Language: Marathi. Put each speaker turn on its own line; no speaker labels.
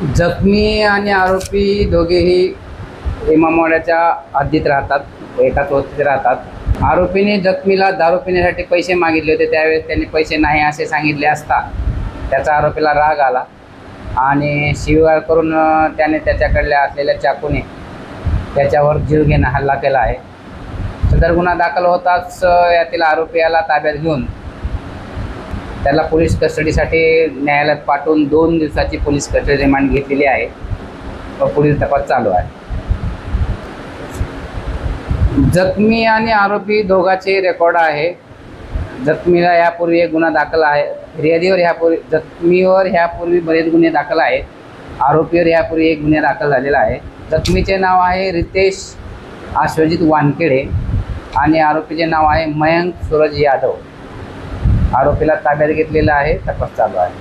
जखमी आणि आरोपी दोघेही इमामवाड्याच्या हद्दीत राहतात, एकाच वस्तीत राहतात. आरोपीने जखमीला दारू पिण्यासाठी पैसे मागितले होते. त्यावेळेस त्यांनी पैसे नाही असे सांगितले असता त्याचा आरोपीला राग आला आणि शिवीगाळ करून त्याने त्याच्याकडल्या असलेल्या चाकूने त्याच्यावर जीवघेणा हल्ला केला आहे. सदर गुन्हा दाखल होताच यातील आरोपीला ताब्यात घेऊन त्याला पोलीस कस्टडीसाठी न्यायालयात पाठवून 2 दिवसाची पोलीस कस्टडी रिमांड घेतलेली आहे व पुढील तपास चालू आहे. जखमी आणि आरोपी दोघांचे रेकॉर्ड आहे. जखमीला यापूर्वी एक गुन्हा दाखल आहे. फिर्यादीवर जखमीवर ह्यापूर्वी बरेच गुन्हे दाखल आहेत. आरोपीवर ह्यापूर्वी एक गुन्हा दाखल झालेला आहे. जखमीचे नाव आहे रितेश आश्वजित वानखेडे आणि आरोपीचे नाव आहे मयंक सूरज यादव. आरोपीला ताब्यात घेतलेला आहे. तपास चालू आहे.